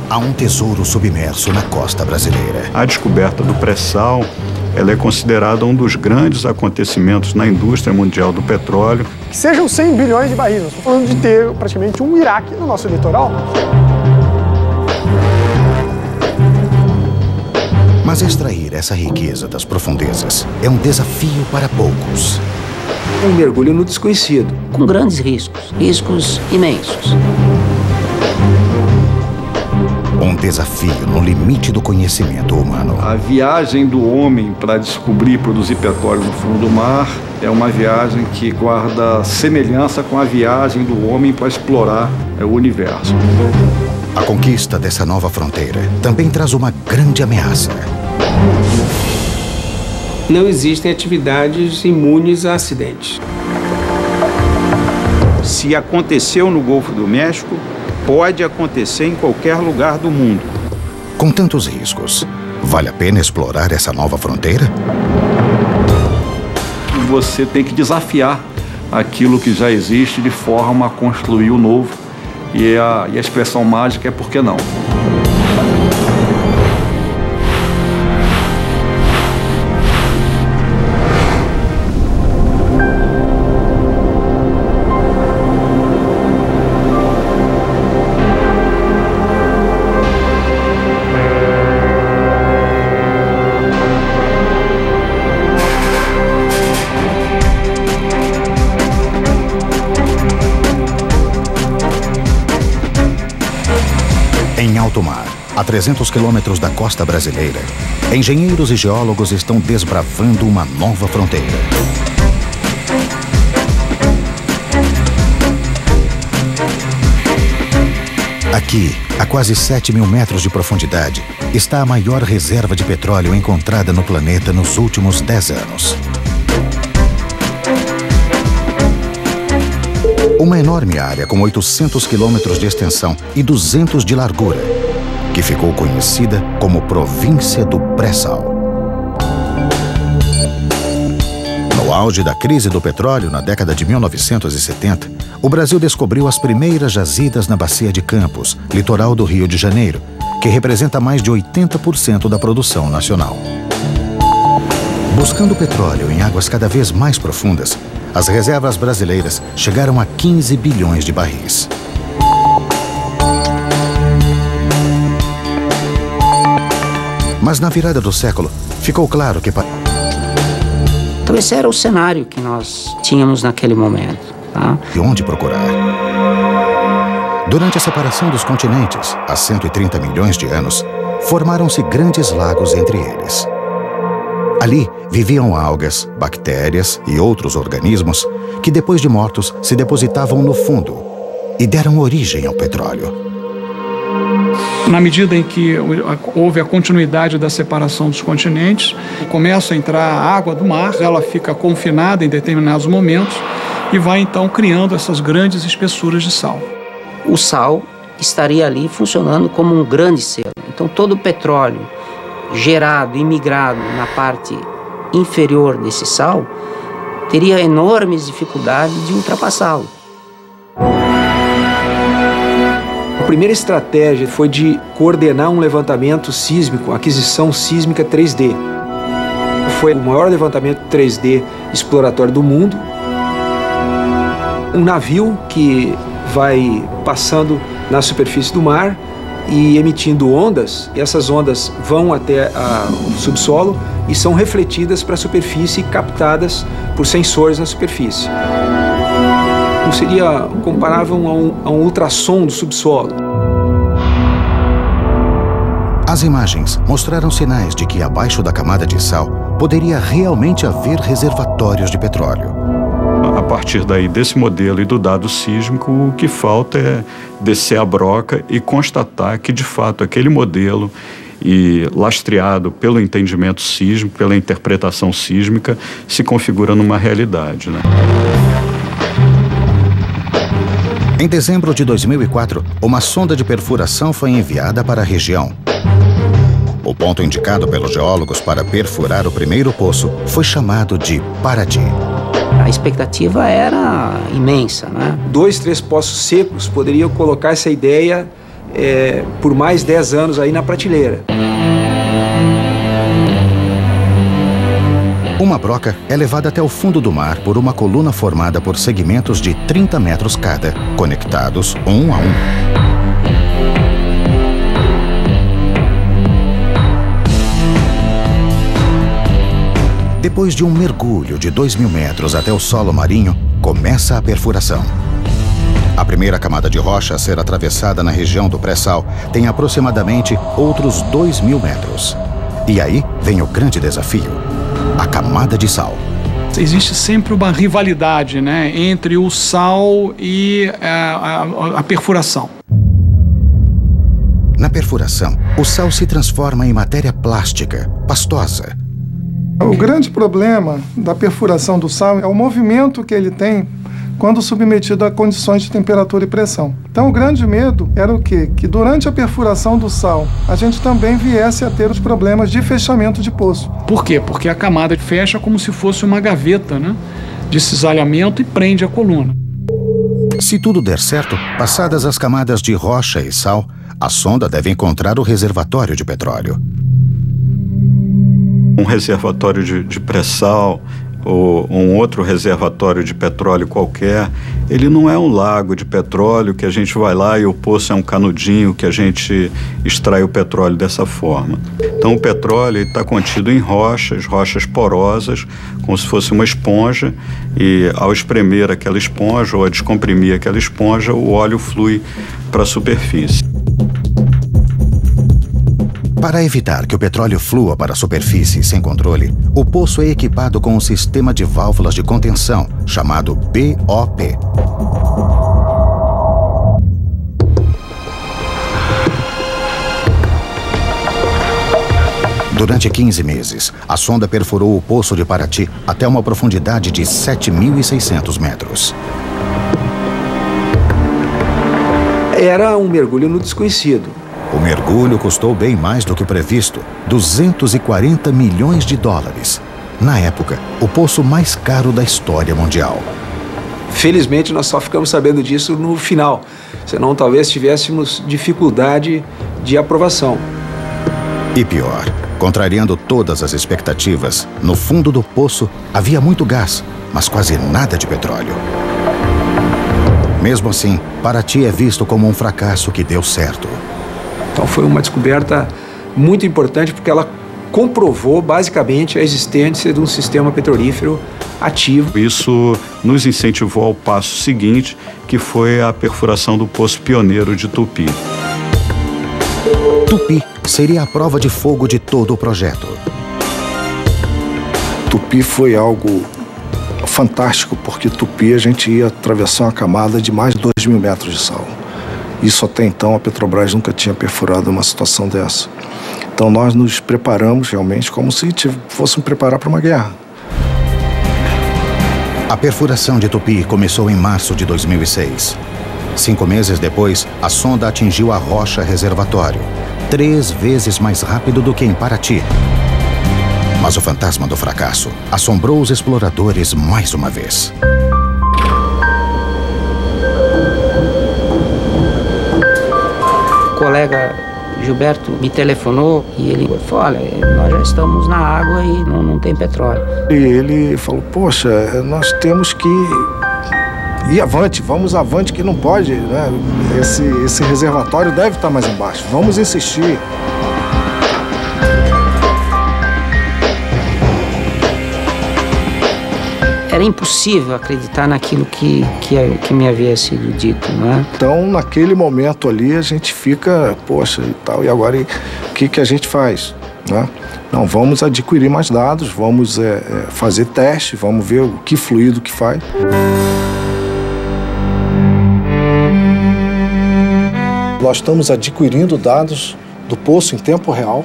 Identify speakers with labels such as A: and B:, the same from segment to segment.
A: Há um tesouro submerso na costa brasileira.
B: A descoberta do pré-sal, ela é considerada um dos grandes acontecimentos na indústria mundial do petróleo.
C: Que sejam 100 bilhões de barris, nós estamos falando de ter praticamente um Iraque no nosso litoral.
A: Mas extrair essa riqueza das profundezas é um desafio para poucos.
D: Um mergulho no desconhecido.
E: Com grandes riscos, riscos imensos.
A: Um desafio no limite do conhecimento humano.
B: A viagem do homem para descobrir e produzir petróleo no fundo do mar é uma viagem que guarda semelhança com a viagem do homem para explorar o universo.
A: A conquista dessa nova fronteira também traz uma grande ameaça.
F: Não existem atividades imunes a acidentes.
B: Se aconteceu no Golfo do México, pode acontecer em qualquer lugar do mundo.
A: Com tantos riscos, vale a pena explorar essa nova fronteira?
B: Você tem que desafiar aquilo que já existe de forma a construir o novo. E a expressão mágica é por que não?
A: Em alto mar, a 300 quilômetros da costa brasileira, engenheiros e geólogos estão desbravando uma nova fronteira. Aqui, a quase 7 mil metros de profundidade, está a maior reserva de petróleo encontrada no planeta nos últimos 10 anos. Uma enorme área com 800 quilômetros de extensão e 200 de largura, que ficou conhecida como Província do Pré-Sal. No auge da crise do petróleo na década de 1970, o Brasil descobriu as primeiras jazidas na Bacia de Campos, litoral do Rio de Janeiro, que representa mais de 80% da produção nacional. Buscando petróleo em águas cada vez mais profundas, as reservas brasileiras chegaram a 15 bilhões de barris. Mas na virada do século, ficou claro que...
E: Então esse era o cenário que nós tínhamos naquele momento. Tá?
A: E onde procurar? Durante a separação dos continentes, há 130 milhões de anos, formaram-se grandes lagos entre eles. Ali viviam algas, bactérias e outros organismos que, depois de mortos, se depositavam no fundo e deram origem ao petróleo.
C: Na medida em que houve a continuidade da separação dos continentes, começa a entrar a água do mar, ela fica confinada em determinados momentos e vai então criando essas grandes espessuras de sal.
E: O sal estaria ali funcionando como um grande selo. Então todo o petróleo gerado e migrado na parte inferior desse sal teria enormes dificuldades de ultrapassá-lo.
D: A primeira estratégia foi de coordenar um levantamento sísmico, aquisição sísmica 3D. Foi o maior levantamento 3D exploratório do mundo. Um navio que vai passando na superfície do mar e emitindo ondas, e essas ondas vão até o subsolo e são refletidas para a superfície e captadas por sensores na superfície. Seria comparável a um ultrassom do subsolo.
A: As imagens mostraram sinais de que abaixo da camada de sal poderia realmente haver reservatórios de petróleo.
B: A partir daí, desse modelo e do dado sísmico, o que falta é descer a broca e constatar que, de fato, aquele modelo, e lastreado pelo entendimento sísmico, pela interpretação sísmica, se configura numa realidade, né?
A: Em dezembro de 2004, uma sonda de perfuração foi enviada para a região. O ponto indicado pelos geólogos para perfurar o primeiro poço foi chamado de Paraty.
E: a expectativa era imensa, né?
D: 2, 3 poços secos poderiam colocar essa ideia por mais 10 anos aí na prateleira.
A: Uma broca é levada até o fundo do mar por uma coluna formada por segmentos de 30 metros cada, conectados um a um. Depois de um mergulho de 2.000 metros até o solo marinho, começa a perfuração. A primeira camada de rocha a ser atravessada na região do pré-sal tem aproximadamente outros 2.000 metros. E aí vem o grande desafio: a camada de sal.
C: Existe sempre uma rivalidade, né, entre o sal e a perfuração.
A: Na perfuração, o sal se transforma em matéria plástica, pastosa.
G: O grande problema da perfuração do sal é o movimento que ele tem quando submetido a condições de temperatura e pressão. Então, o grande medo era o quê? Que durante a perfuração do sal, a gente também viesse a ter os problemas de fechamento de poço.
C: Por quê? Porque a camada fecha como se fosse uma gaveta, né, de cisalhamento e prende a coluna.
A: Se tudo der certo, passadas as camadas de rocha e sal, a sonda deve encontrar o reservatório de petróleo.
B: Um reservatório de pré-sal ou um outro reservatório de petróleo qualquer, ele não é um lago de petróleo que a gente vai lá e o poço é um canudinho que a gente extrai o petróleo dessa forma. Então o petróleo está contido em rochas porosas, como se fosse uma esponja, e ao espremer aquela esponja ou a descomprimir aquela esponja, o óleo flui para a superfície.
A: Para evitar que o petróleo flua para a superfície sem controle, o poço é equipado com um sistema de válvulas de contenção, chamado BOP. Durante 15 meses, a sonda perfurou o poço de Paraty até uma profundidade de 7.600 metros.
D: Era um mergulho no desconhecido.
A: O mergulho custou bem mais do que previsto, 240 milhões de dólares. Na época, o poço mais caro da história mundial.
D: Felizmente, nós só ficamos sabendo disso no final, senão talvez tivéssemos dificuldade de aprovação.
A: E pior, contrariando todas as expectativas, no fundo do poço havia muito gás, mas quase nada de petróleo. Mesmo assim, Paraty é visto como um fracasso que deu certo.
D: Então foi uma descoberta muito importante porque ela comprovou basicamente a existência de um sistema petrolífero ativo.
B: Isso nos incentivou ao passo seguinte, que foi a perfuração do poço pioneiro de Tupi.
A: Tupi seria a prova de fogo de todo o projeto.
H: Tupi foi algo fantástico, porque Tupi a gente ia atravessar uma camada de mais de 2.000 metros de sal. Isso até então a Petrobras nunca tinha perfurado uma situação dessa. Então nós nos preparamos realmente como se fôssemos preparar para uma guerra.
A: A perfuração de Tupi começou em março de 2006. 5 meses depois, a sonda atingiu a rocha reservatório, 3 vezes mais rápido do que em Paraty. Mas o fantasma do fracasso assombrou os exploradores mais uma vez.
E: O colega Gilberto me telefonou e ele falou: olha, nós já estamos na água e não tem petróleo.
H: E ele falou: poxa, nós temos que ir avante, vamos avante, que não pode, né? Esse reservatório deve estar mais embaixo, vamos insistir.
E: Era impossível acreditar naquilo que me havia sido dito, não é?
H: Então, naquele momento ali, a gente fica, poxa, e tal, e agora o que a gente faz, né? Não, vamos adquirir mais dados, vamos fazer teste, vamos ver o que fluido que faz. Nós estamos adquirindo dados do poço em tempo real.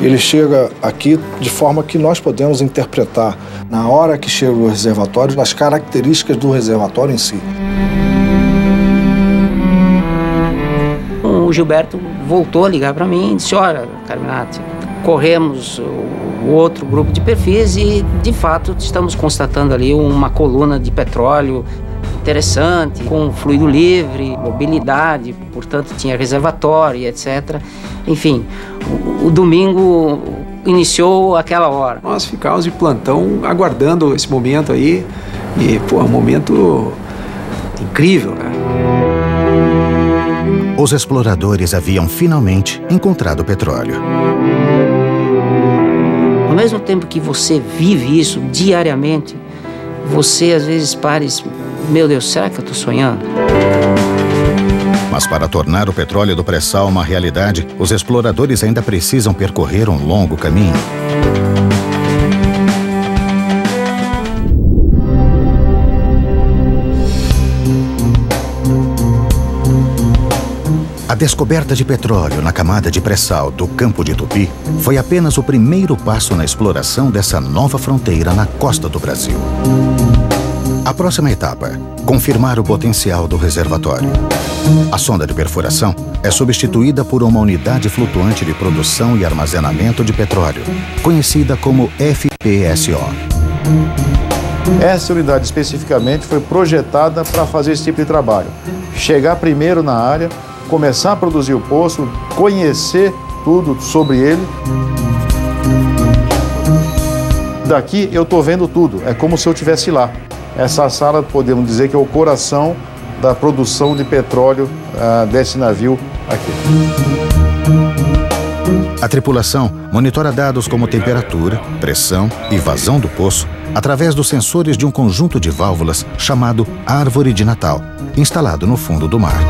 H: Ele chega aqui de forma que nós podemos interpretar na hora que chega o reservatório, nas características do reservatório em si.
E: O Gilberto voltou a ligar para mim e disse: olha, Carminati, Corremos o outro grupo de perfis e, de fato, estamos constatando ali uma coluna de petróleo interessante, com fluido livre, mobilidade, portanto tinha reservatório, etc. Enfim, o domingo iniciou aquela hora.
D: Nós ficamos de plantão aguardando esse momento aí e, pô, é um momento incrível, né?
A: Os exploradores haviam finalmente encontrado o petróleo.
E: Ao mesmo tempo que você vive isso diariamente, você às vezes para e diz, meu Deus, será que eu estou sonhando?
A: Mas para tornar o petróleo do pré-sal uma realidade, os exploradores ainda precisam percorrer um longo caminho. A descoberta de petróleo na camada de pré-sal do Campo de Tupi foi apenas o primeiro passo na exploração dessa nova fronteira na costa do Brasil. A próxima etapa, confirmar o potencial do reservatório. A sonda de perfuração é substituída por uma unidade flutuante de produção e armazenamento de petróleo, conhecida como FPSO.
I: Essa unidade especificamente foi projetada para fazer esse tipo de trabalho. Chegar primeiro na área, começar a produzir o poço, conhecer tudo sobre ele. Daqui eu estou vendo tudo, é como se eu estivesse lá. Essa sala, podemos dizer que é o coração da produção de petróleo desse navio aqui.
A: A tripulação monitora dados como temperatura, pressão e vazão do poço através dos sensores de um conjunto de válvulas chamado Árvore de Natal, instalado no fundo do mar.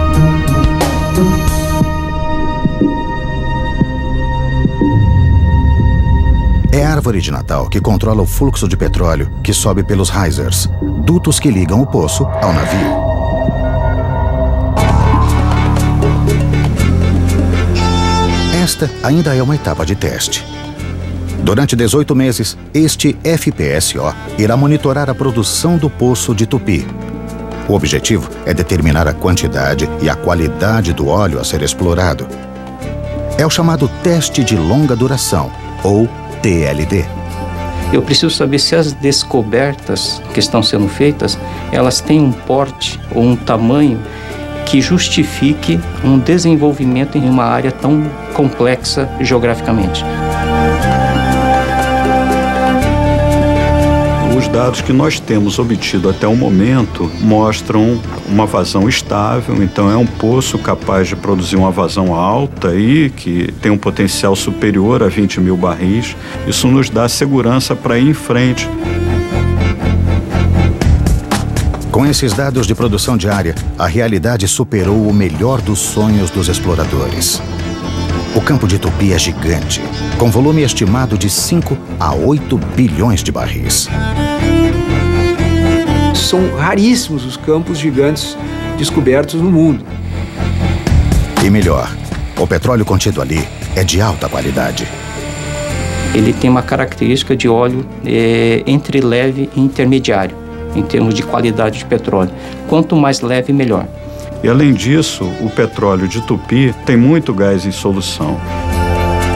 A: É a árvore de Natal que controla o fluxo de petróleo que sobe pelos risers, dutos que ligam o poço ao navio. Esta ainda é uma etapa de teste. Durante 18 meses, este FPSO irá monitorar a produção do poço de Tupi. O objetivo é determinar a quantidade e a qualidade do óleo a ser explorado. É o chamado teste de longa duração, ou TLD.
J: Eu preciso saber se as descobertas que estão sendo feitas, elas têm um porte ou um tamanho que justifique um desenvolvimento em uma área tão complexa geograficamente.
B: Os dados que nós temos obtido até o momento mostram uma vazão estável, então é um poço capaz de produzir uma vazão alta e que tem um potencial superior a 20 mil barris. Isso nos dá segurança para ir em frente.
A: Com esses dados de produção diária, a realidade superou o melhor dos sonhos dos exploradores. O Campo de Tupi é gigante, com volume estimado de 5 a 8 bilhões de barris.
D: São raríssimos os campos gigantes descobertos no mundo.
A: E melhor, o petróleo contido ali é de alta qualidade.
J: Ele tem uma característica de óleo entre leve e intermediário, em termos de qualidade de petróleo. Quanto mais leve, melhor.
B: E além disso, o petróleo de Tupi tem muito gás em solução.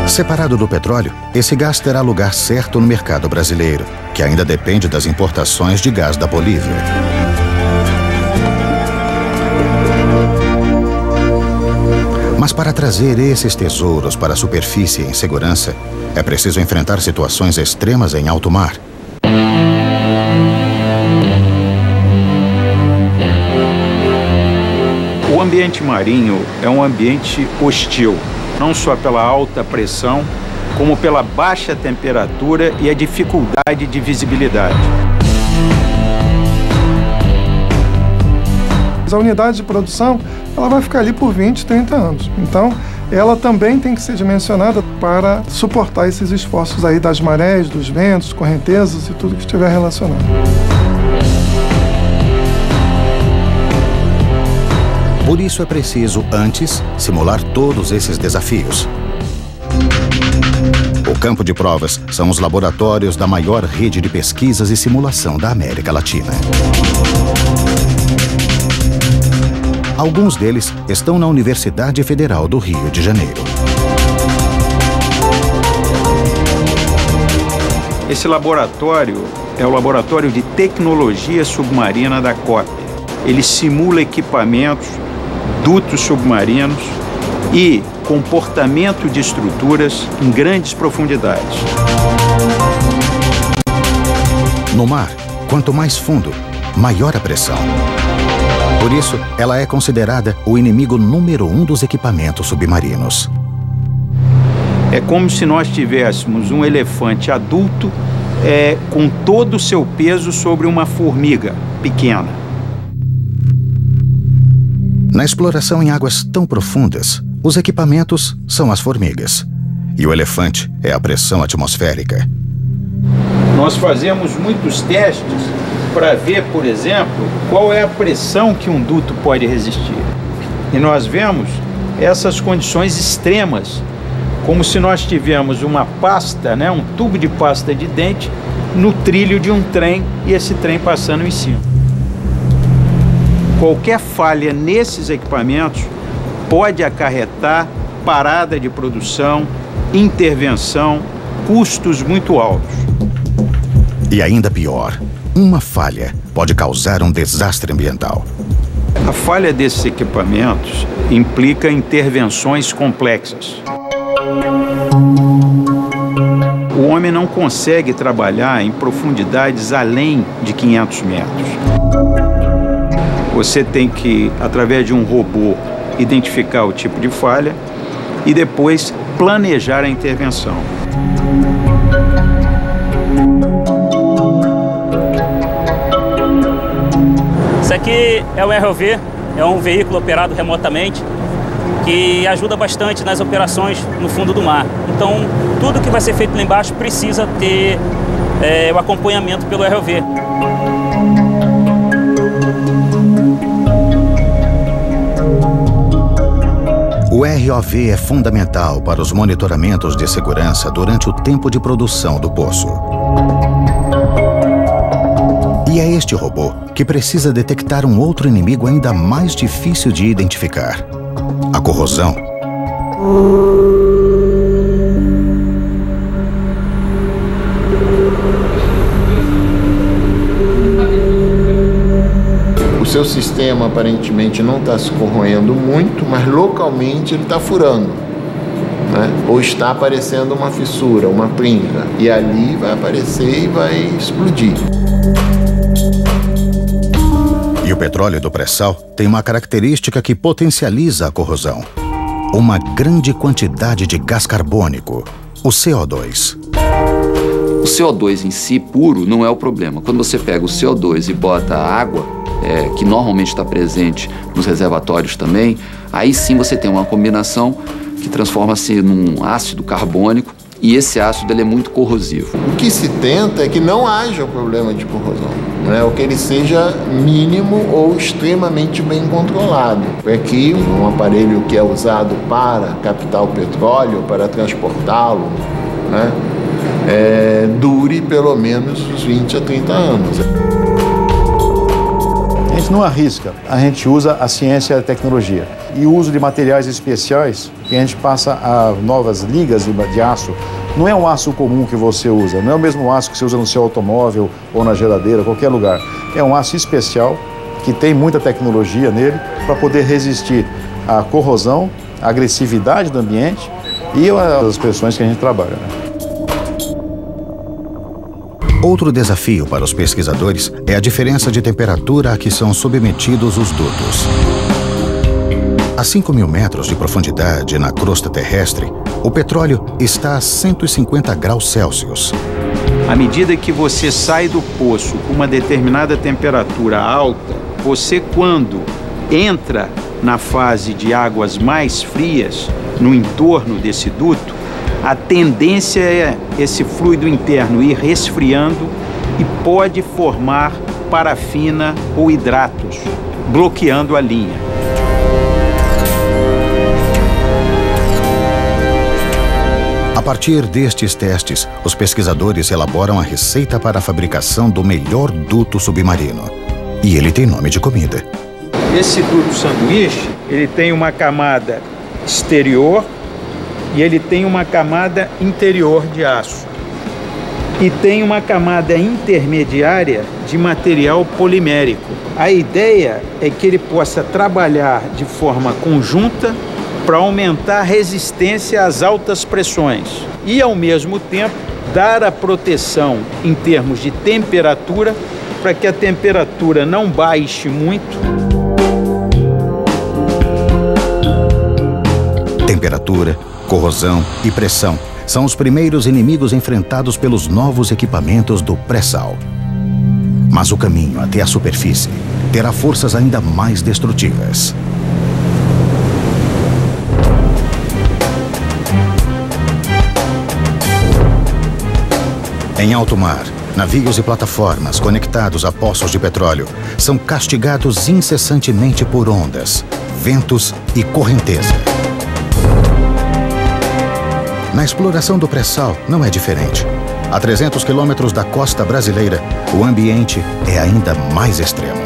A: Separado do petróleo, esse gás terá lugar certo no mercado brasileiro, que ainda depende das importações de gás da Bolívia. Mas para trazer esses tesouros para a superfície em segurança, é preciso enfrentar situações extremas em alto mar.
F: O ambiente marinho é um ambiente hostil, não só pela alta pressão, como pela baixa temperatura e a dificuldade de visibilidade.
G: A unidade de produção ela vai ficar ali por 20, 30 anos. Então, ela também tem que ser dimensionada para suportar esses esforços aí das marés, dos ventos, correntezas e tudo que estiver relacionado.
A: Por isso é preciso, antes, simular todos esses desafios. O campo de provas são os laboratórios da maior rede de pesquisas e simulação da América Latina. Alguns deles estão na Universidade Federal do Rio de Janeiro.
F: Esse laboratório é o Laboratório de Tecnologia Submarina da COPER. Ele simula equipamentos, dutos submarinos e comportamento de estruturas em grandes profundidades.
A: No mar, quanto mais fundo, maior a pressão. Por isso, ela é considerada o inimigo número 1 dos equipamentos submarinos.
F: É como se nós tivéssemos um elefante adulto com todo o seu peso sobre uma formiga pequena.
A: Na exploração em águas tão profundas, os equipamentos são as formigas. E o elefante é a pressão atmosférica.
F: Nós fazemos muitos testes para ver, por exemplo, qual é a pressão que um duto pode resistir. E nós vemos essas condições extremas, como se nós tivéssemos uma pasta, um tubo de pasta de dente no trilho de um trem e esse trem passando em cima. Qualquer falha nesses equipamentos pode acarretar parada de produção, intervenção, custos muito altos.
A: E ainda pior, uma falha pode causar um desastre ambiental.
F: A falha desses equipamentos implica intervenções complexas. O homem não consegue trabalhar em profundidades além de 500 metros. Você tem que, através de um robô, identificar o tipo de falha e depois planejar a intervenção.
K: Isso aqui é o ROV, é um veículo operado remotamente que ajuda bastante nas operações no fundo do mar. Então, tudo que vai ser feito lá embaixo precisa ter o acompanhamento pelo ROV.
A: O ROV é fundamental para os monitoramentos de segurança durante o tempo de produção do poço. E é este robô que precisa detectar um outro inimigo ainda mais difícil de identificar: a corrosão.
L: O seu sistema aparentemente não está se corroendo muito, mas localmente ele está furando, né? Ou está aparecendo uma fissura, uma trinca, e ali vai aparecer e vai explodir.
A: E o petróleo do pré-sal tem uma característica que potencializa a corrosão: uma grande quantidade de gás carbônico, o CO2.
M: O CO2 em si, puro, não é o problema. Quando você pega o CO2 e bota a água, que normalmente está presente nos reservatórios também, aí sim você tem uma combinação que transforma-se num ácido carbônico, e esse ácido ele é muito corrosivo.
L: O que se tenta é que não haja o problema de corrosão, né? Ou que ele seja mínimo ou extremamente bem controlado. É que um aparelho que é usado para captar o petróleo, para transportá-lo, né, dure pelo menos uns 20 a 30 anos.
I: A gente não arrisca, a gente usa a ciência e a tecnologia. E o uso de materiais especiais, que a gente passa a novas ligas de aço. Não é um aço comum que você usa, não é o mesmo aço que você usa no seu automóvel ou na geladeira, qualquer lugar. É um aço especial, que tem muita tecnologia nele, para poder resistir à corrosão, à agressividade do ambiente e às pressões que a gente trabalha, né?
A: Outro desafio para os pesquisadores é a diferença de temperatura a que são submetidos os dutos. A 5.000 metros de profundidade na crosta terrestre, o petróleo está a 150 graus Celsius.
F: À medida que você sai do poço com uma determinada temperatura alta, você, quando entra na fase de águas mais frias, no entorno desse duto, a tendência é esse fluido interno ir resfriando e pode formar parafina ou hidratos, bloqueando a linha.
A: A partir destes testes, os pesquisadores elaboram a receita para a fabricação do melhor duto submarino. E ele tem nome de comida.
F: Esse duto sanduíche, ele tem uma camada exterior e ele tem uma camada interior de aço. e tem uma camada intermediária de material polimérico. A ideia é que ele possa trabalhar de forma conjunta para aumentar a resistência às altas pressões e, ao mesmo tempo, dar a proteção em termos de temperatura para que a temperatura não baixe muito.
A: Temperatura, corrosão e pressão são os primeiros inimigos enfrentados pelos novos equipamentos do pré-sal. Mas o caminho até a superfície terá forças ainda mais destrutivas. Em alto mar, navios e plataformas conectados a poços de petróleo são castigados incessantemente por ondas, ventos e correnteza. Na exploração do pré-sal não é diferente. A 300 quilômetros da costa brasileira, o ambiente é ainda mais extremo.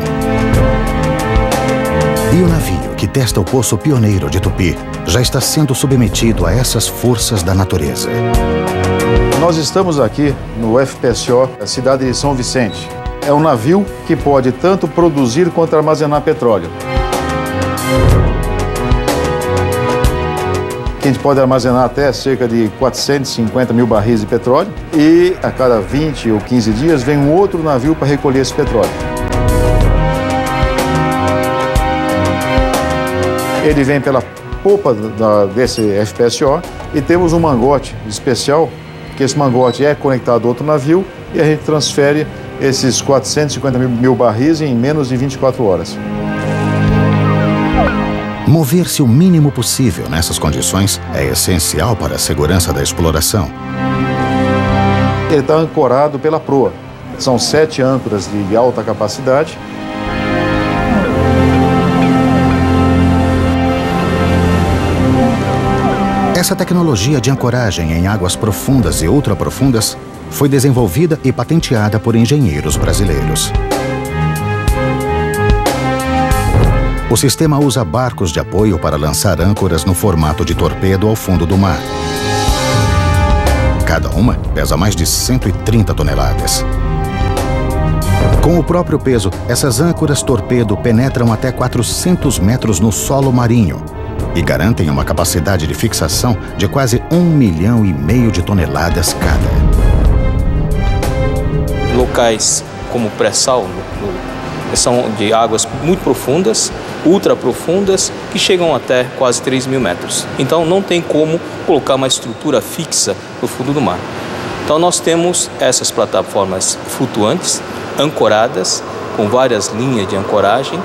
A: E o navio que testa o poço pioneiro de Tupi já está sendo submetido a essas forças da natureza.
I: Nós estamos aqui no FPSO, a cidade de São Vicente. É um navio que pode tanto produzir quanto armazenar petróleo. A gente pode armazenar até cerca de 450 mil barris de petróleo e a cada 20 ou 15 dias vem um outro navio para recolher esse petróleo. Ele vem pela popa desse FPSO e temos um mangote especial, que esse mangote é conectado a outro navio e a gente transfere esses 450 mil barris em menos de 24 horas.
A: Mover-se o mínimo possível nessas condições é essencial para a segurança da exploração.
I: Ele está ancorado pela proa. São 7 âncoras de alta capacidade.
A: Essa tecnologia de ancoragem em águas profundas e ultraprofundas foi desenvolvida e patenteada por engenheiros brasileiros. O sistema usa barcos de apoio para lançar âncoras no formato de torpedo ao fundo do mar. Cada uma pesa mais de 130 toneladas. Com o próprio peso, essas âncoras torpedo penetram até 400 metros no solo marinho e garantem uma capacidade de fixação de quase 1,5 milhão de toneladas cada.
J: Locais como pré-sal são de águas muito profundas, ultra profundas, que chegam até quase 3.000 metros. Então não tem como colocar uma estrutura fixa no fundo do mar. Então nós temos essas plataformas flutuantes, ancoradas, com várias linhas de ancoragem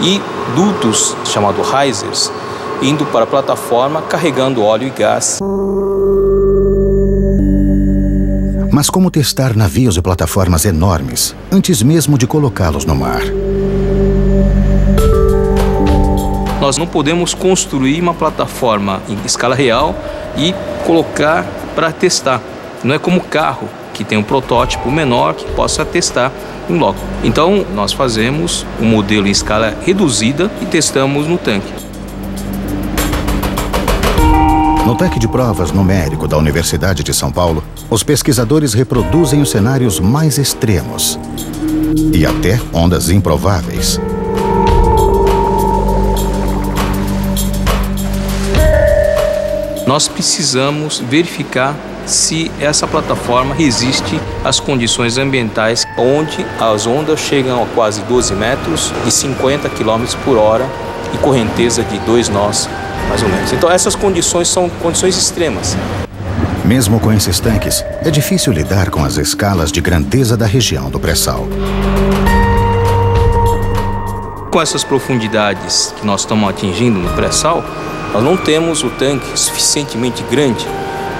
J: e dutos chamados risers, indo para a plataforma carregando óleo e gás.
A: Mas como testar navios e plataformas enormes antes mesmo de colocá-los no mar?
J: Nós não podemos construir uma plataforma em escala real e colocar para testar. Não é como carro, que tem um protótipo menor que possa testar em loco. Então, nós fazemos um modelo em escala reduzida e testamos no tanque.
A: No tanque de provas numérico da Universidade de São Paulo, os pesquisadores reproduzem os cenários mais extremos e até ondas improváveis.
J: Nós precisamos verificar se essa plataforma resiste às condições ambientais, onde as ondas chegam a quase 12 metros e 50 km por hora e correnteza de 2 nós, mais ou menos. Então essas condições são condições extremas.
A: Mesmo com esses tanques, é difícil lidar com as escalas de grandeza da região do pré-sal.
J: Com essas profundidades que nós estamos atingindo no pré-sal, nós não temos o tanque suficientemente grande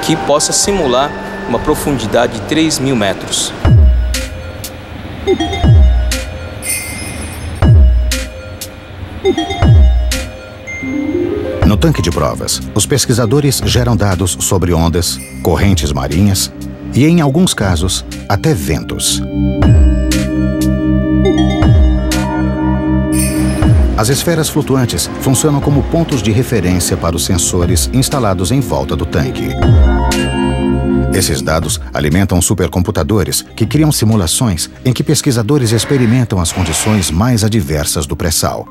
J: que possa simular uma profundidade de 3.000 metros.
A: No tanque de provas, os pesquisadores geram dados sobre ondas, correntes marinhas e, em alguns casos, até ventos. As esferas flutuantes funcionam como pontos de referência para os sensores instalados em volta do tanque. Esses dados alimentam supercomputadores que criam simulações em que pesquisadores experimentam as condições mais adversas do pré-sal.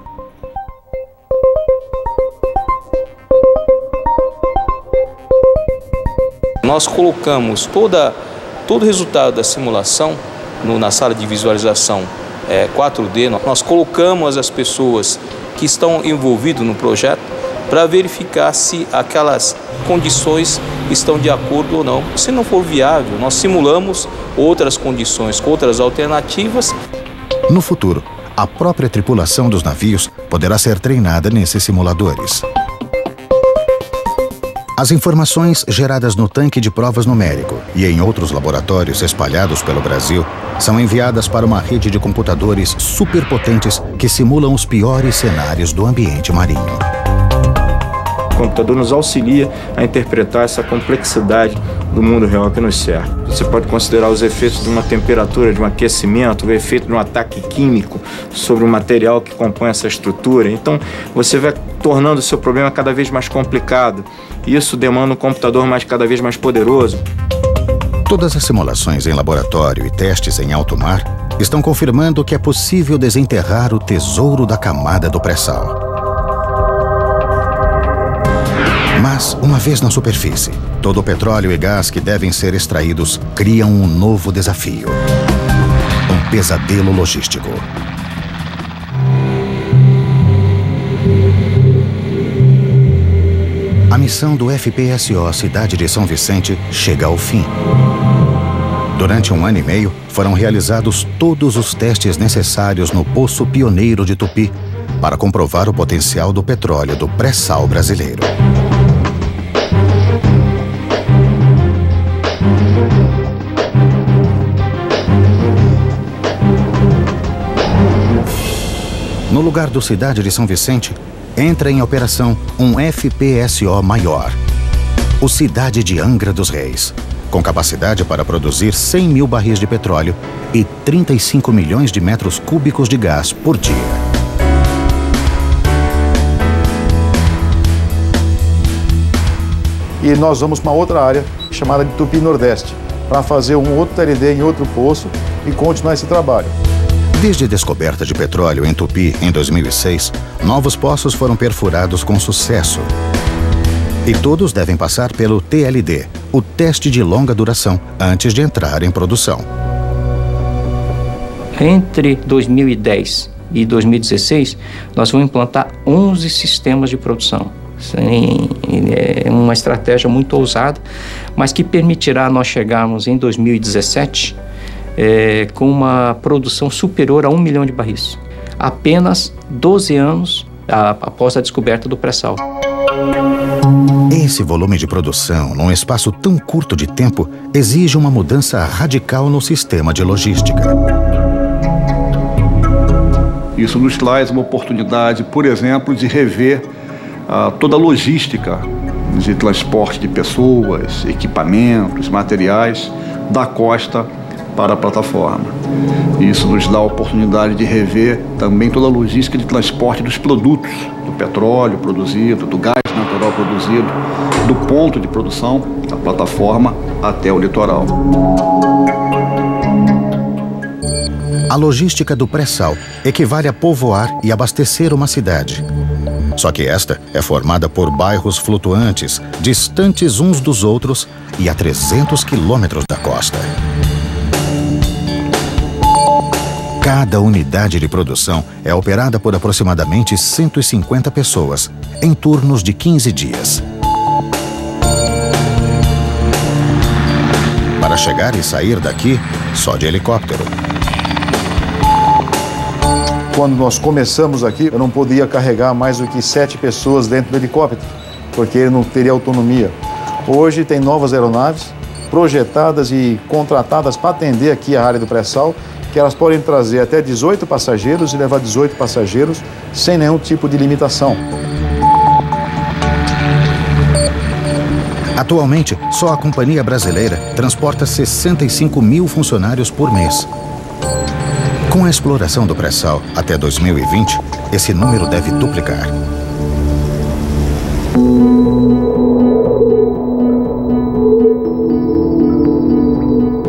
N: Nós colocamos todo o resultado da simulação na sala de visualização 4D. Nós colocamos as pessoas que estão envolvidas no projeto para verificar se aquelas condições estão de acordo ou não. Se não for viável, nós simulamos outras condições, com outras alternativas.
A: No futuro, a própria tripulação dos navios poderá ser treinada nesses simuladores. As informações geradas no tanque de provas numérico e em outros laboratórios espalhados pelo Brasil são enviadas para uma rede de computadores superpotentes que simulam os piores cenários do ambiente marinho.
O: O computador nos auxilia a interpretar essa complexidade do mundo real que nos cerca. Você pode considerar os efeitos de uma temperatura, de um aquecimento, o efeito de um ataque químico sobre o material que compõe essa estrutura. Então, você vai tornando o seu problema cada vez mais complicado. Isso demanda um computador cada vez mais poderoso.
A: Todas as simulações em laboratório e testes em alto mar estão confirmando que é possível desenterrar o tesouro da camada do pré-sal. Mas, uma vez na superfície, todo o petróleo e gás que devem ser extraídos criam um novo desafio. Um pesadelo logístico. A missão do FPSO Cidade de São Vicente chega ao fim. Durante 1 ano e meio, foram realizados todos os testes necessários no Poço Pioneiro de Tupi para comprovar o potencial do petróleo do pré-sal brasileiro. No lugar do Cidade de São Vicente, entra em operação um FPSO maior, o Cidade de Angra dos Reis, com capacidade para produzir 100 mil barris de petróleo e 35 milhões de metros cúbicos de gás por dia.
I: E nós vamos para uma outra área chamada de Tupi Nordeste, para fazer um outro TLD em outro poço e continuar esse trabalho.
A: Desde a descoberta de petróleo em Tupi, em 2006, novos poços foram perfurados com sucesso. E todos devem passar pelo TLD, o teste de longa duração, antes de entrar em produção.
J: Entre 2010 e 2016, nós vamos implantar 11 sistemas de produção. É uma estratégia muito ousada, mas que permitirá nós chegarmos em 2017 com uma produção superior a 1 milhão de barris. Apenas 12 anos após a descoberta do pré-sal.
A: Esse volume de produção, num espaço tão curto de tempo, exige uma mudança radical no sistema de logística.
P: Isso nos traz uma oportunidade, por exemplo, de rever toda a logística de transporte de pessoas, equipamentos, materiais da costa para a plataforma. Isso nos dá a oportunidade de rever também toda a logística de transporte dos produtos, do petróleo produzido, do gás natural produzido, do ponto de produção, da plataforma até o litoral.
A: A logística do pré-sal equivale a povoar e abastecer uma cidade. Só que esta é formada por bairros flutuantes, distantes uns dos outros e a 300 quilômetros da costa. Cada unidade de produção é operada por aproximadamente 150 pessoas, em turnos de 15 dias. Para chegar e sair daqui, só de helicóptero.
I: Quando nós começamos aqui, eu não podia carregar mais do que 7 pessoas dentro do helicóptero, porque ele não teria autonomia. Hoje tem novas aeronaves projetadas e contratadas para atender aqui a área do pré-sal, que elas podem trazer até 18 passageiros e levar 18 passageiros sem nenhum tipo de limitação.
A: Atualmente, só a companhia brasileira transporta 65 mil funcionários por mês. Com a exploração do pré-sal até 2020, esse número deve duplicar.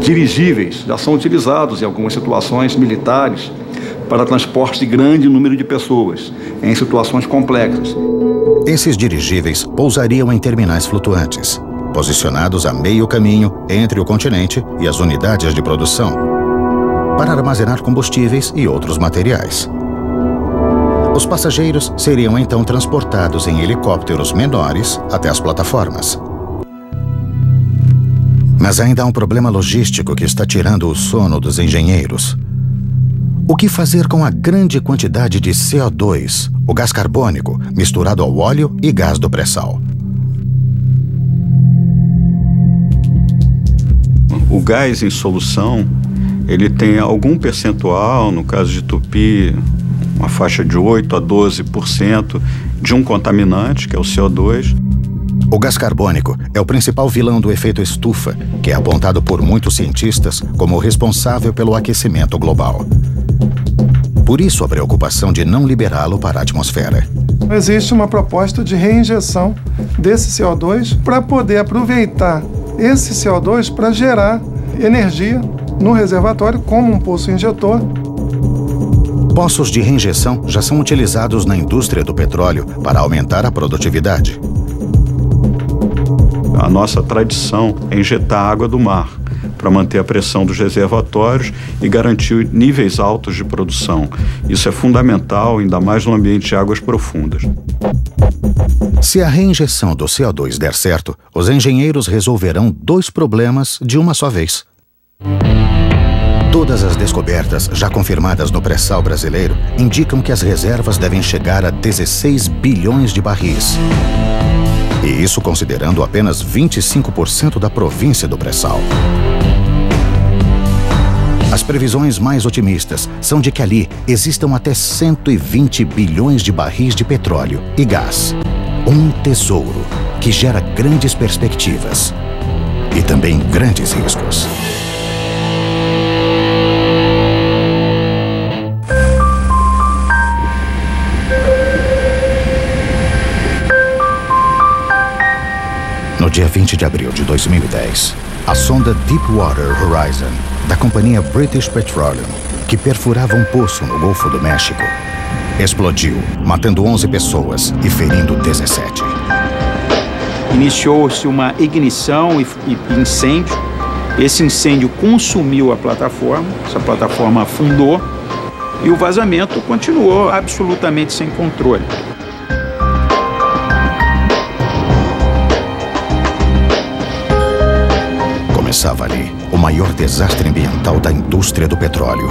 P: Dirigíveis já são utilizados em algumas situações militares para transporte de grande número de pessoas em situações complexas.
A: Esses dirigíveis pousariam em terminais flutuantes, posicionados a meio caminho entre o continente e as unidades de produção, para armazenar combustíveis e outros materiais. Os passageiros seriam então transportados em helicópteros menores até as plataformas. Mas ainda há um problema logístico que está tirando o sono dos engenheiros. O que fazer com a grande quantidade de CO2, o gás carbônico, misturado ao óleo e gás do pré-sal?
B: O gás em solução, ele tem algum percentual, no caso de Tupi, uma faixa de 8 a 12% de um contaminante, que é o CO2.
A: O gás carbônico é o principal vilão do efeito estufa, que é apontado por muitos cientistas como responsável pelo aquecimento global. Por isso a preocupação de não liberá-lo para a atmosfera.
G: Existe uma proposta de reinjeção desse CO2 para poder aproveitar esse CO2 para gerar energia no reservatório como um poço injetor.
A: Poços de reinjeção já são utilizados na indústria do petróleo para aumentar a produtividade.
B: A nossa tradição é injetar água do mar para manter a pressão dos reservatórios e garantir níveis altos de produção. Isso é fundamental, ainda mais no ambiente de águas profundas.
A: Se a reinjeção do CO2 der certo, os engenheiros resolverão 2 problemas de uma só vez. Todas as descobertas já confirmadas no pré-sal brasileiro indicam que as reservas devem chegar a 16 bilhões de barris. E isso considerando apenas 25% da província do pré-sal. As previsões mais otimistas são de que ali existam até 120 bilhões de barris de petróleo e gás. Um tesouro que gera grandes perspectivas e também grandes riscos. No dia 20 de abril de 2010, a sonda Deepwater Horizon, da companhia British Petroleum, que perfurava um poço no Golfo do México, explodiu, matando 11 pessoas e ferindo 17.
F: Iniciou-se uma ignição e incêndio. Esse incêndio consumiu a plataforma, essa plataforma afundou e o vazamento continuou absolutamente sem controle.
A: Começava ali o maior desastre ambiental da indústria do petróleo.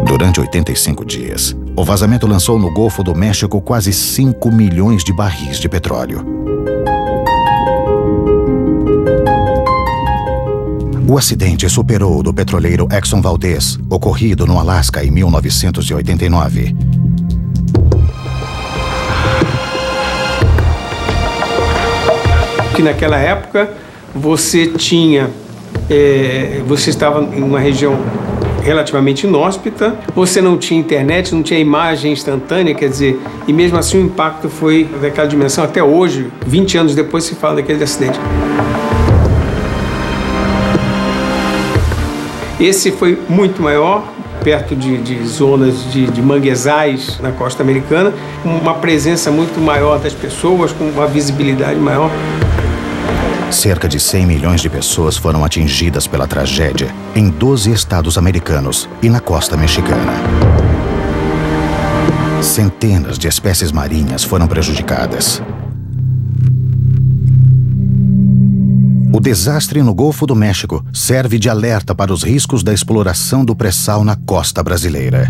A: Durante 85 dias, o vazamento lançou no Golfo do México quase 5 milhões de barris de petróleo. O acidente superou o do petroleiro Exxon Valdez, ocorrido no Alasca em 1989.
D: Que naquela época você estava em uma região relativamente inóspita, você não tinha internet, não tinha imagem instantânea, quer dizer, e mesmo assim o impacto foi daquela dimensão. Até hoje, 20 anos depois, se fala daquele acidente. Esse foi muito maior, perto de zonas de manguezais na costa americana, com uma presença muito maior das pessoas, com uma visibilidade maior.
A: Cerca de 100 milhões de pessoas foram atingidas pela tragédia em 12 estados americanos e na costa mexicana. Centenas de espécies marinhas foram prejudicadas. O desastre no Golfo do México serve de alerta para os riscos da exploração do pré-sal na costa brasileira.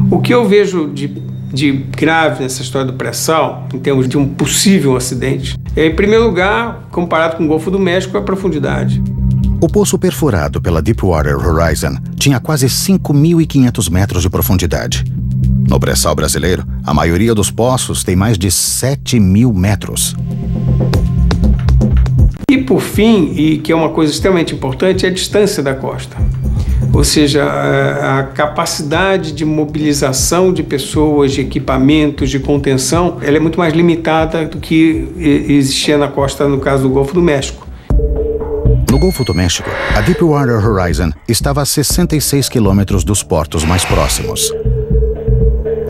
D: O que eu vejo de grave nessa história do pré-sal, em termos de um possível acidente, é, em primeiro lugar, comparado com o Golfo do México, a profundidade.
A: O poço perfurado pela Deepwater Horizon tinha quase 5.500 metros de profundidade. No pré-sal brasileiro, a maioria dos poços tem mais de 7.000 metros. E
D: por fim, e que é uma coisa extremamente importante, é a distância da costa. Ou seja, a capacidade de mobilização de pessoas, de equipamentos, de contenção, ela é muito mais limitada do que existia na costa, no caso do Golfo do México.
A: No Golfo do México, a Deepwater Horizon estava a 66 quilômetros dos portos mais próximos.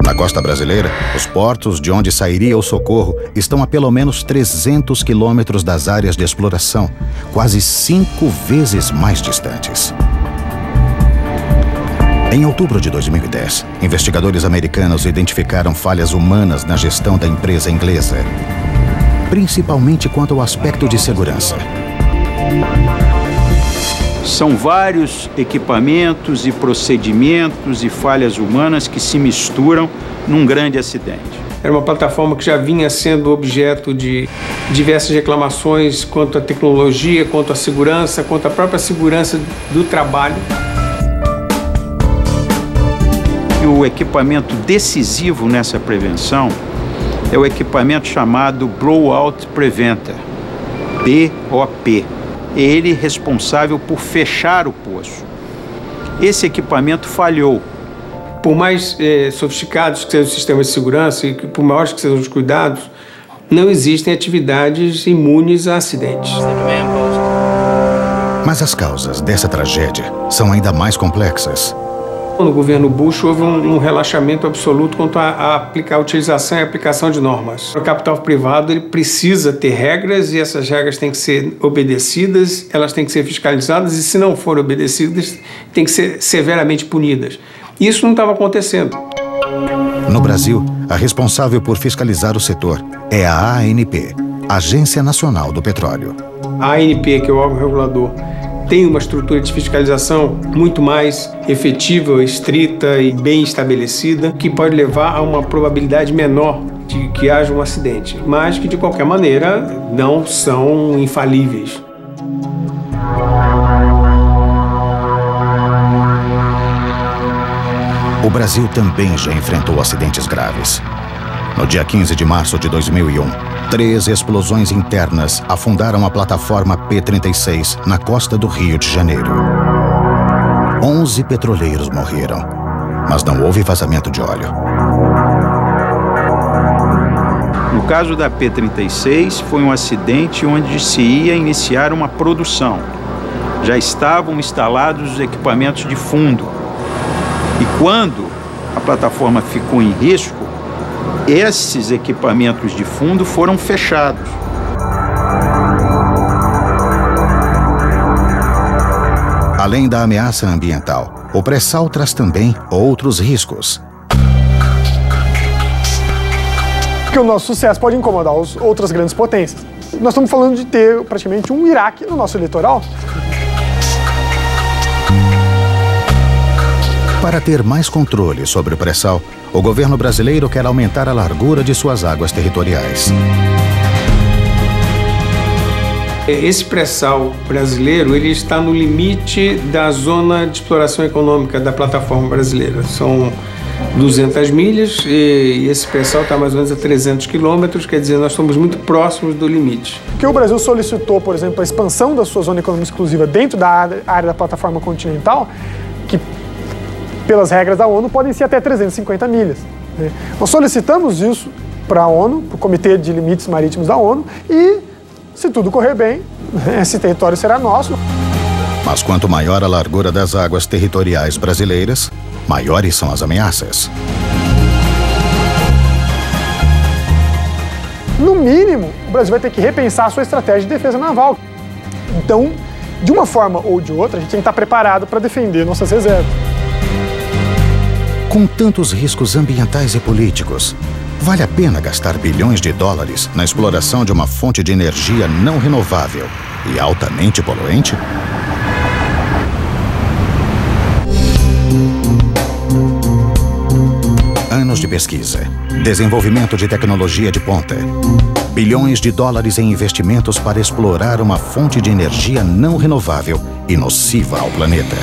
A: Na costa brasileira, os portos de onde sairia o socorro estão a pelo menos 300 quilômetros das áreas de exploração, quase 5 vezes mais distantes. Em outubro de 2010, investigadores americanos identificaram falhas humanas na gestão da empresa inglesa, principalmente quanto ao aspecto de segurança.
F: São vários equipamentos e procedimentos e falhas humanas que se misturam num grande acidente.
D: Era uma plataforma que já vinha sendo objeto de diversas reclamações quanto à tecnologia, quanto à segurança, quanto à própria segurança do trabalho.
F: E o equipamento decisivo nessa prevenção é o equipamento chamado Blowout Preventer, BOP. Ele responsável por fechar o poço. Esse equipamento falhou.
D: Por mais sofisticados que sejam os sistemas de segurança e por maiores que sejam os cuidados, não existem atividades imunes a acidentes.
A: Mas as causas dessa tragédia são ainda mais complexas.
D: No governo Bush houve um relaxamento absoluto quanto a utilização e aplicação de normas. O capital privado ele precisa ter regras e essas regras têm que ser obedecidas, elas têm que ser fiscalizadas e, se não forem obedecidas, têm que ser severamente punidas. Isso não estava acontecendo.
A: No Brasil, a responsável por fiscalizar o setor é a ANP, Agência Nacional do Petróleo.
D: A ANP, que é o órgão regulador, tem uma estrutura de fiscalização muito mais efetiva, estrita e bem estabelecida, que pode levar a uma probabilidade menor de que haja um acidente, mas que, de qualquer maneira, não são infalíveis.
A: O Brasil também já enfrentou acidentes graves. No dia 15 de março de 2001, 3 explosões internas afundaram a plataforma P-36 na costa do Rio de Janeiro. 11 petroleiros morreram, mas não houve vazamento de óleo.
F: No caso da P-36, foi um acidente onde se ia iniciar uma produção. Já estavam instalados os equipamentos de fundo. E quando a plataforma ficou em risco, esses equipamentos de fundo foram fechados.
A: Além da ameaça ambiental, o pré-sal traz também outros riscos.
Q: Porque o nosso sucesso pode incomodar outras grandes potências. Nós estamos falando de ter praticamente um Iraque no nosso litoral.
A: Para ter mais controle sobre o pré-sal, o governo brasileiro quer aumentar a largura de suas águas territoriais.
D: Esse pré-sal brasileiro ele está no limite da zona de exploração econômica da plataforma brasileira. São 200 milhas e esse pré-sal está mais ou menos a 300 quilômetros, quer dizer, nós estamos muito próximos do limite.
Q: Porque o Brasil solicitou, por exemplo, a expansão da sua zona econômica exclusiva dentro da área da plataforma continental, que pelas regras da ONU, podem ser até 350 milhas. Né? Nós solicitamos isso para a ONU, para o Comitê de Limites Marítimos da ONU, e, se tudo correr bem, esse território será nosso.
A: Mas quanto maior a largura das águas territoriais brasileiras, maiores são as ameaças.
Q: No mínimo, o Brasil vai ter que repensar a sua estratégia de defesa naval. Então, de uma forma ou de outra, a gente tem que estar preparado para defender nossas reservas.
A: Com tantos riscos ambientais e políticos, vale a pena gastar bilhões de dólares na exploração de uma fonte de energia não renovável e altamente poluente? Anos de pesquisa, desenvolvimento de tecnologia de ponta, bilhões de dólares em investimentos para explorar uma fonte de energia não renovável e nociva ao planeta.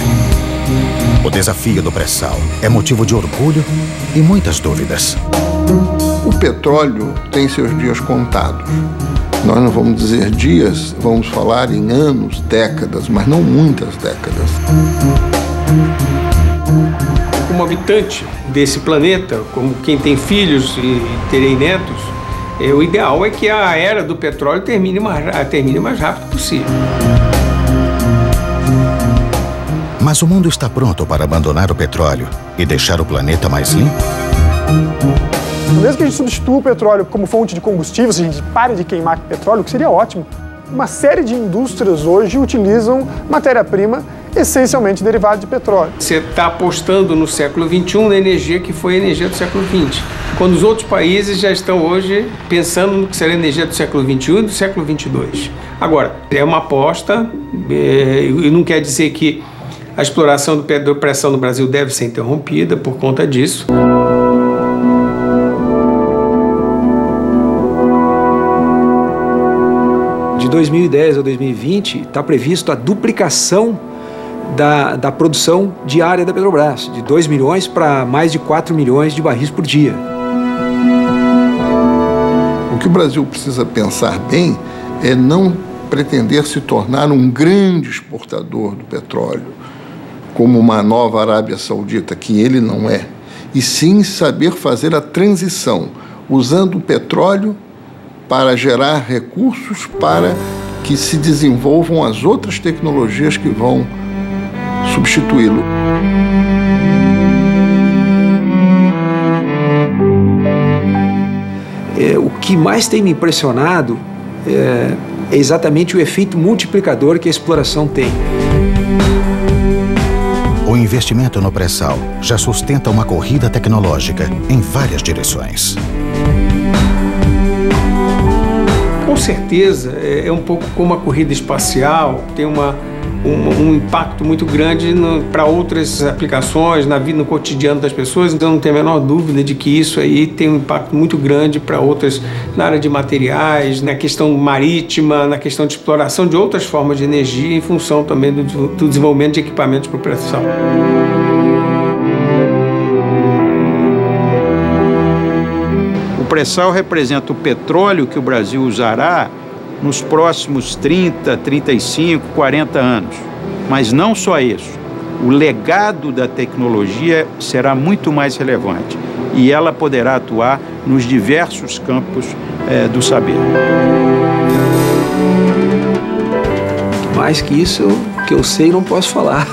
A: O desafio do pré-sal é motivo de orgulho e muitas dúvidas.
L: O petróleo tem seus dias contados. Nós não vamos dizer dias, vamos falar em anos, décadas, mas não muitas décadas.
D: Como habitante desse planeta, como quem tem filhos e terei netos, o ideal é que a era do petróleo termine mais rápido possível.
A: Mas o mundo está pronto para abandonar o petróleo e deixar o planeta mais limpo?
Q: Mesmo que a gente substitua o petróleo como fonte de combustível, se a gente pare de queimar petróleo, o que seria ótimo. Uma série de indústrias hoje utilizam matéria-prima essencialmente derivada de petróleo.
D: Você está apostando no século XXI na energia que foi a energia do século XX, quando os outros países já estão hoje pensando no que será a energia do século XXI e do século XXII. Agora, é uma aposta e não quer dizer que a exploração da pressão no Brasil deve ser interrompida por conta disso. De 2010 a 2020, está previsto a duplicação da produção diária da Petrobras, de 2 milhões para mais de 4 milhões de barris por dia.
L: O que o Brasil precisa pensar bem é não pretender se tornar um grande exportador do petróleo, como uma nova Arábia Saudita, que ele não é, e sim saber fazer a transição, usando o petróleo para gerar recursos para que se desenvolvam as outras tecnologias que vão substituí-lo.
D: O que mais tem me impressionado é exatamente o efeito multiplicador que a exploração tem.
A: O investimento no pré-sal já sustenta uma corrida tecnológica em várias direções.
D: Com certeza, é um pouco como a corrida espacial, tem um impacto muito grande para outras aplicações, na vida, no cotidiano das pessoas, então não tem a menor dúvida de que isso aí tem um impacto muito grande para outras, na área de materiais, na questão marítima, na questão de exploração de outras formas de energia, em função também do desenvolvimento de equipamentos para pré-sal.
F: O pré-sal representa o petróleo que o Brasil usará nos próximos 30, 35, 40 anos. Mas não só isso. O legado da tecnologia será muito mais relevante e ela poderá atuar nos diversos campos do saber.
D: Mais que isso, que eu sei, não posso falar.